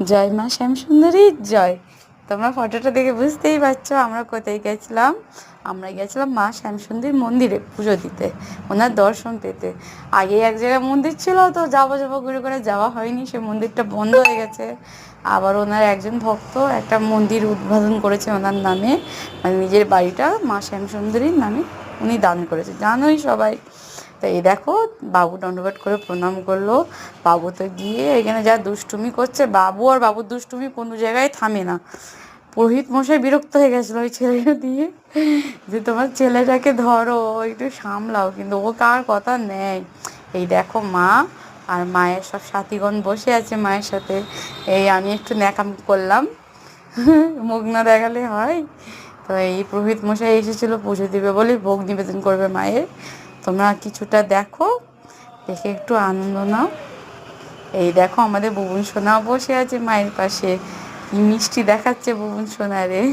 জয় মা শ্যামসুন্দরী জয়। তোমরা ফটোটা দেখে বুঝতেই পারছো আমরা কোথায় গেছিলাম। আমরা গেছিলাম মা শ্যামসুন্দরীর মন্দিরে পুজো দিতে, ওনার দর্শন পেতে। আগে এক জায়গায় মন্দির ছিল, তো যাবো যাবো ঘুরে করে যাওয়া হয়নি, সে মন্দিরটা বন্ধ হয়ে গেছে। আবার ওনার একজন ভক্ত একটা মন্দির উদ্বোধন করেছে ওনার নামে, মানে নিজের বাড়িটা মা শ্যামসুন্দরীর নামে উনি দান করেছে, জানোই সবাই। তো এই দেখো বাবু দণ্ডবোধ করে প্রণাম করলো। বাবু তো গিয়ে এখানে যা দুষ্টুমি করছে, বাবু আর বাবুর দুষ্টুমি কোনো জায়গায় থামে না। পুরোহিত মশাই বিরক্ত হয়ে গেছিলো ওই ছেলেটা দিয়ে, যে তোমার ছেলেটাকে ধরো, একটু সামলাও, কিন্তু ও কার কথা নেয়। এই দেখো মা আর মায়ের সব সাথীগণ বসে আছে মায়ের সাথে। এই আমি একটু ন্যাকামি করলাম, মুখ না দেখালে হয়। তো এই পুরোহিত মশাই এসেছিলো পুজো দিবে বলে, ভোগ নিবেদন করবে মায়ের। তোমরা কিছুটা দেখো, দেখে একটু আনন্দ নাও। এই দেখো আমাদের বুবুন সোনাও বসে আছে মায়ের পাশে, কি মিষ্টি দেখাচ্ছে বুবুন সোনা রে।